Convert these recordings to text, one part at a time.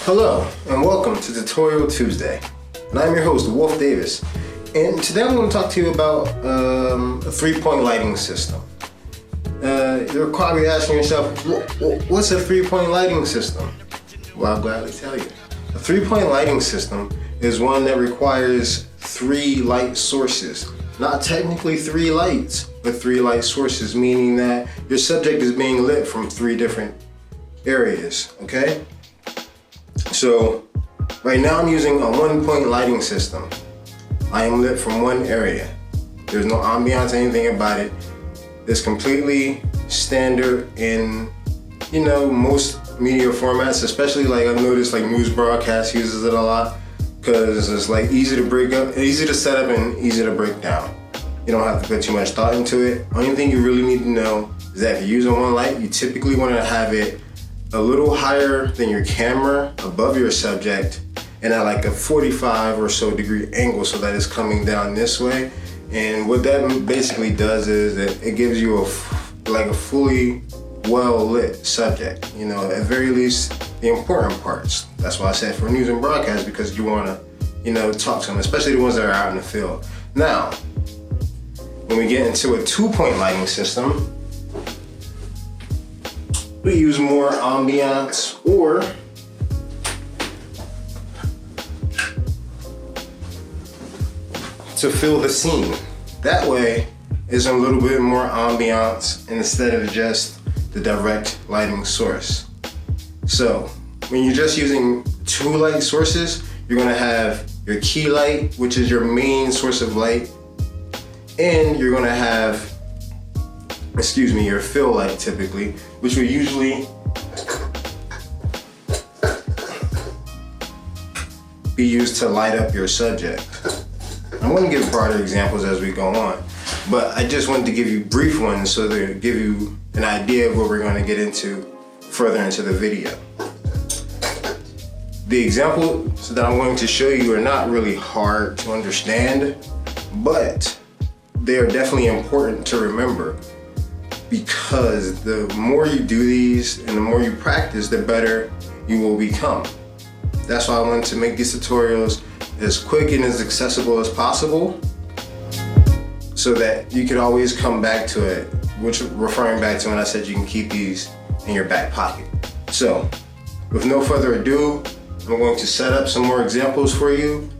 Hello and welcome to Tutorial Tuesday, and I'm your host Wolf Davis, and today I'm going to talk to you about a three-point lighting system. You're probably asking yourself, what's a three-point lighting system? Well, I'll gladly tell you. A three-point lighting system is one that requires three light sources. Not technically three lights, but three light sources, meaning that your subject is being lit from three different areas, okay? So right now I'm using a one-point lighting system. I am lit from one area. There's no ambiance, anything about it. It's completely standard in, most media formats, especially like I've noticed like news broadcast uses it a lot because it's like easy to set up and easy to break down. You don't have to put too much thought into it. Only thing you really need to know is that if you're using one light, you typically want to have it a little higher than your camera, above your subject, and at like a 45 or so degree angle so that it's coming down this way. And what that basically does is it gives you a fully well lit subject, at very least the important parts. That's why I said for news and broadcast, because you want to, talk to them, especially the ones that are out in the field. Now, when we get into a two-point lighting system, we use more ambiance or to fill the scene. That way, it's a little bit more ambiance instead of just the direct lighting source. So, when you're just using two light sources, you're gonna have your key light, which is your main source of light, and you're gonna have your fill light typically, which will usually be used to light up your subject. I'm going to give broader examples as we go on, but I just wanted to give you brief ones so to give you an idea of what we're going to get into further into the video. The examples that I'm going to show you are not really hard to understand, but they are definitely important to remember, because the more you do these and the more you practice, the better you will become. That's why I wanted to make these tutorials as quick and as accessible as possible so that you could always come back to it, which referring back to when I said you can keep these in your back pocket. So with no further ado, I'm going to set up some more examples for you,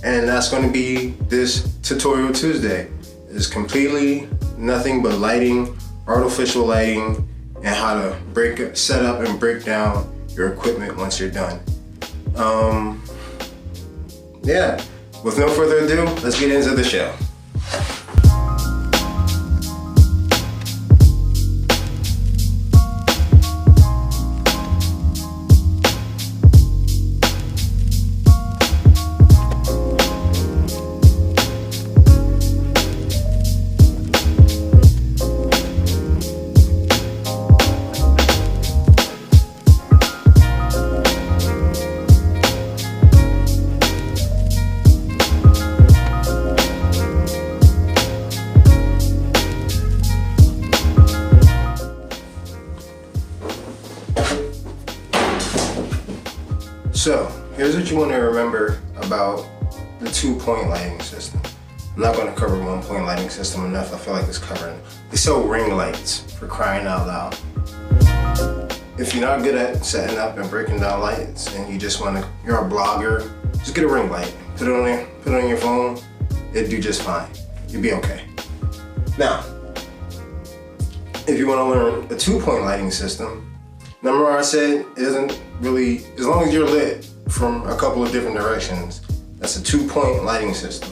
and that's going to be this Tutorial Tuesday. It's completely nothing but lighting, artificial lighting, and how to set up and break down your equipment once you're done. With no further ado, let's get into the show. So, here's what you want to remember about the two-point lighting system. I'm not going to cover one-point lighting system enough. I feel like it's covering. They sell ring lights, for crying out loud. If you're not good at setting up and breaking down lights and you're a blogger, just get a ring light. Put it on your phone. It'll do just fine. You'll be okay. Now, if you want to learn a two-point lighting system, remember I said it doesn't really, as long as you're lit from a couple of different directions, that's a two-point lighting system.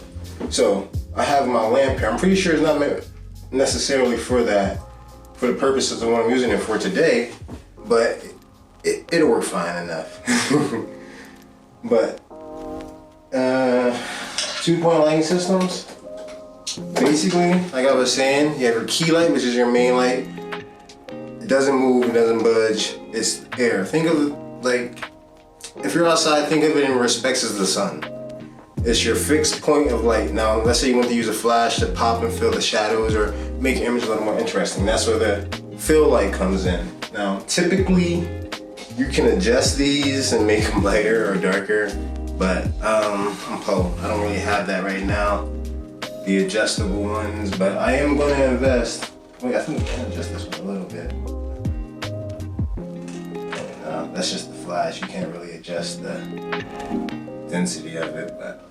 So I have my lamp here. I'm pretty sure it's not meant necessarily for the purposes of what I'm using it for today, but it'll work fine enough. But two-point lighting systems, basically, like I was saying, you have your key light, which is your main light. It doesn't move, it doesn't budge, it's air. Think of if you're outside, think of it in respects as the sun. It's your fixed point of light. Now, let's say you want to use a flash to pop and fill the shadows or make your image a little more interesting. That's where the fill light comes in. Now, typically, You can adjust these and make them lighter or darker, but I'm Poe. I don't really have that right now, the adjustable ones, but I am going to invest. Wait, I think I can adjust this one a little bit. No, that's just the flash. You can't really adjust the density of it, but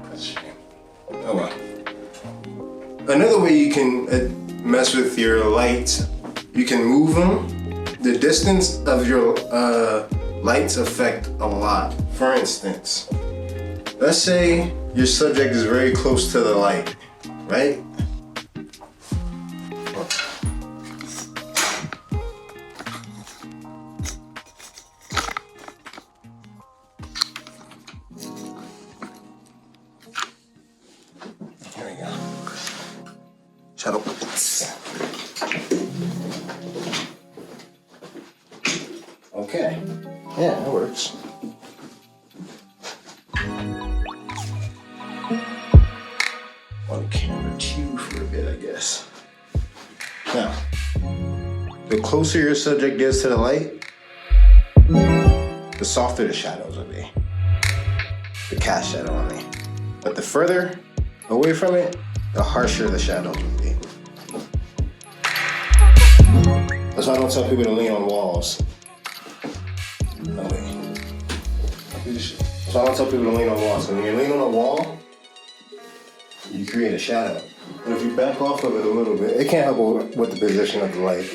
that's a shame. Oh well. Another way you can mess with your lights, you can move them. The distance of your lights affect a lot. For instance, let's say your subject is very close to the light, right? Here we go. Shadow puppets. Okay. Yeah, that works. On camera 2 for a bit, I guess. Now, the closer your subject gets to the light, the softer the shadows will be. The cast shadow, I mean. But the further away from it, the harsher the shadows will be. That's why I don't tell people to lean on walls. No way. So I don't tell people to lean on walls. So when you lean on a wall, you create a shadow. But if you back off of it a little bit, it can't help with the position of the light.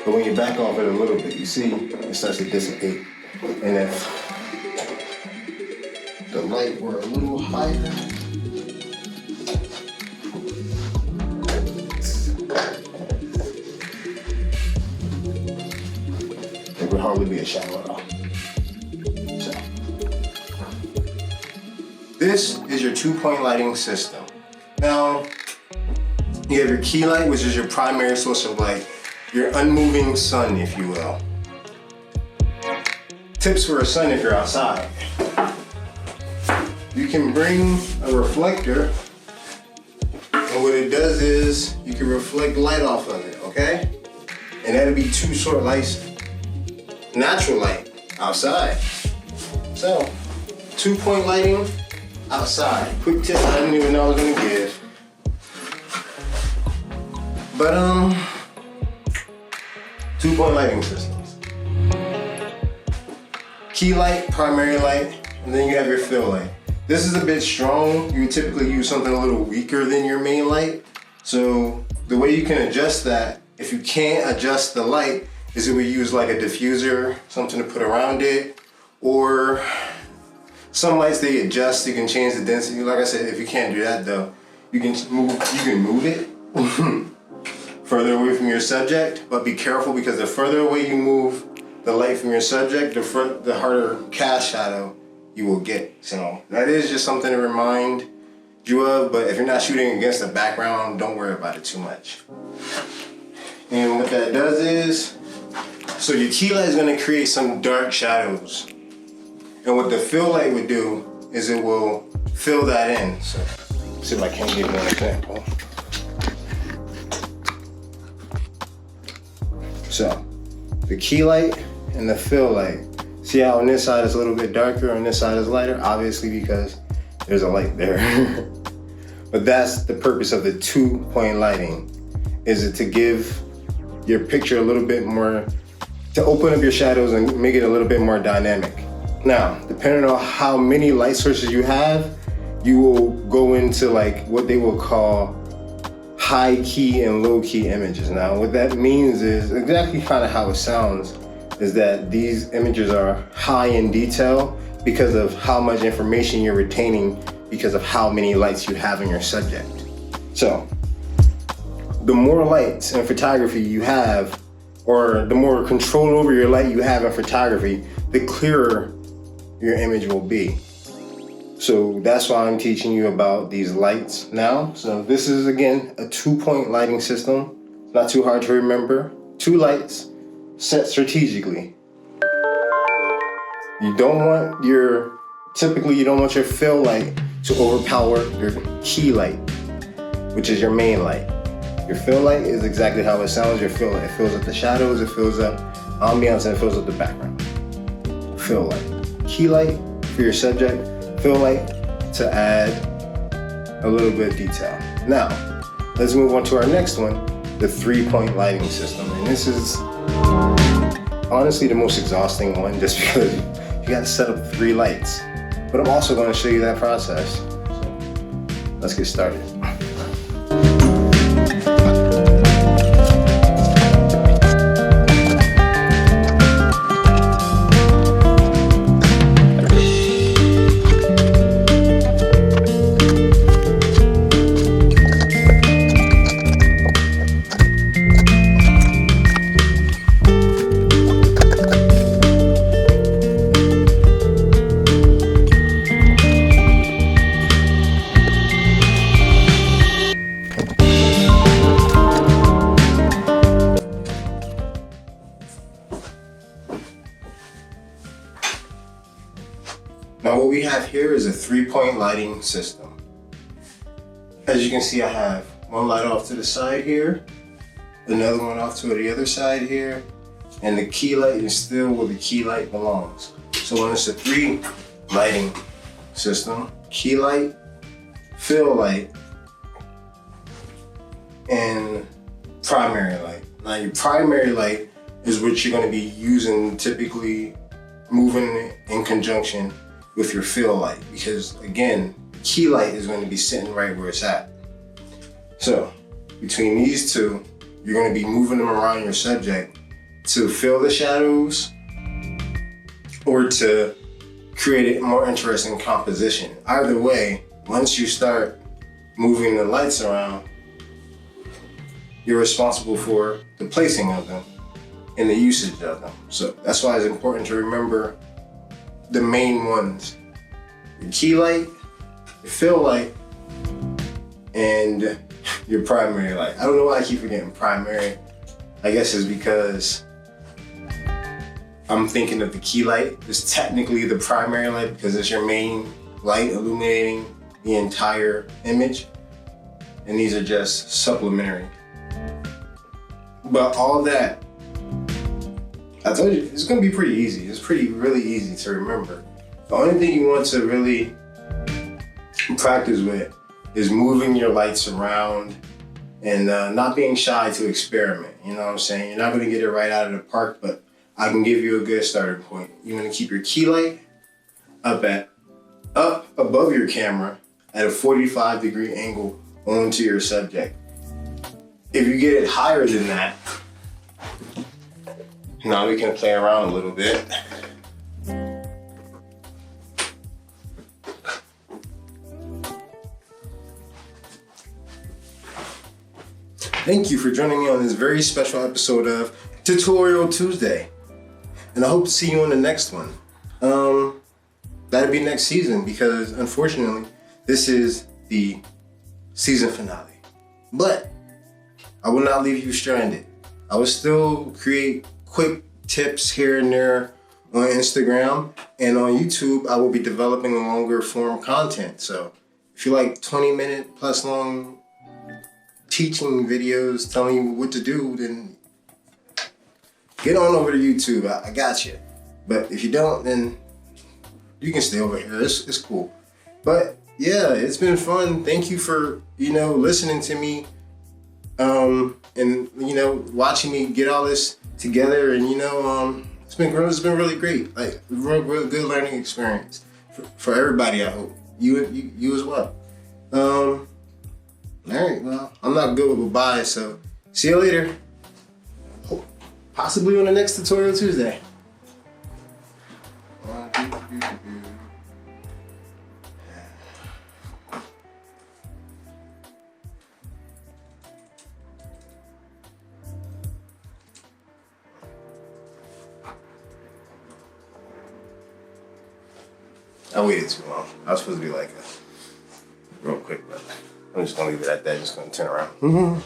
But when you back off it a little bit, you see it starts to dissipate. And if the light were a little higher, it would hardly be a shadow at all. So, this is your 2-point lighting system. Now, you have your key light, which is your primary source of light, your unmoving sun, if you will. Tips for a sun if you're outside. You can bring a reflector, and what it does is you can reflect light off of it, okay? And that'll be 2 short lights, natural light, outside. So, 2-point lighting, outside. Quick tip I didn't even know I was gonna give. But 2-point lighting systems. Key light, primary light, and then you have your fill light. This is a bit strong. You would typically use something a little weaker than your main light. So the way you can adjust that, if you can't adjust the light, is that we use like a diffuser, something to put around it, or some lights they adjust, you can change the density. Like I said, if you can't do that though, you can move it further away from your subject, but be careful because the further away you move the light from your subject, the harder cast shadow you will get. So that is just something to remind you of, but if you're not shooting against the background, don't worry about it too much. And what that does is, so your key light is gonna create some dark shadows. And what the fill light would do is it will fill that in. So, see if I can give you an example. So, the key light and the fill light. See how on this side is a little bit darker, on this side is lighter? Obviously because there's a light there. But that's the purpose of the 2-point lighting, is it to give your picture a little bit more, to open up your shadows and make it a little bit more dynamic. Now, depending on how many light sources you have, you will go into like what they will call high key and low key images. Now, what that means is exactly kind of how it sounds, is that these images are high in detail because of how much information you're retaining because of how many lights you have in your subject. So, the more lights in photography you have, or the more control over your light you have in photography, the clearer your image will be. So that's why I'm teaching you about these lights now. So this is, again, a 2-point lighting system. It's not too hard to remember. 2 lights set strategically. Typically you don't want your fill light to overpower your key light, which is your main light. Your fill light is exactly how it sounds. Your fill light. It fills up the shadows, it fills up ambiance, and it fills up the background. Fill light. Key light for your subject. Fill light to add a little bit of detail. Now, let's move on to our next one, the 3-point lighting system. And this is honestly the most exhausting one, just because you got to set up 3 lights. But I'm also going to show you that process. So let's get started. Now what we have here is a 3-point lighting system. As you can see, I have one light off to the side here, another one off to the other side here, and the key light is still where the key light belongs. So when it's a 3 lighting system, key light, fill light, and primary light. Now your primary light is what you're going to be using, typically moving in conjunction with your fill light, because again, key light is going to be sitting right where it's at. So between these two, you're going to be moving them around your subject to fill the shadows or to create a more interesting composition. Either way, once you start moving the lights around, you're responsible for the placing of them and the usage of them. So that's why it's important to remember the main ones: your key light, your fill light, and your primary light. I don't know why I keep forgetting primary. I guess it's because I'm thinking of the key light as technically the primary light, because it's your main light illuminating the entire image, and these are just supplementary. But all that, I told you, it's gonna be pretty easy. It's really easy to remember. The only thing you want to really practice with is moving your lights around and not being shy to experiment. You know what I'm saying? You're not gonna get it right out of the park, but I can give you a good starting point. You wanna keep your key light up above your camera at a 45-degree angle onto your subject. If you get it higher than that, now we can play around a little bit. Thank you for joining me on this very special episode of Tutorial Tuesday. And I hope to see you on the next one. That'll be next season, because unfortunately, this is the season finale. But I will not leave you stranded. I will still create quick tips here and there on Instagram, and on YouTube I will be developing longer form content. So if you like 20-minute plus long teaching videos telling you what to do, then get on over to YouTube. I got you. But if you don't, then you can stay over here. It's cool. But yeah, it's been fun. Thank you for listening to me, and watching me get all this together, and it's been really great. Like real good learning experience for everybody. I hope you as well. All right, well, I'm not good with goodbye, so see you later. Possibly on the next Tutorial Tuesday. I waited too long. I was supposed to be like real quick, but I'm just gonna leave it at that. Just gonna turn around.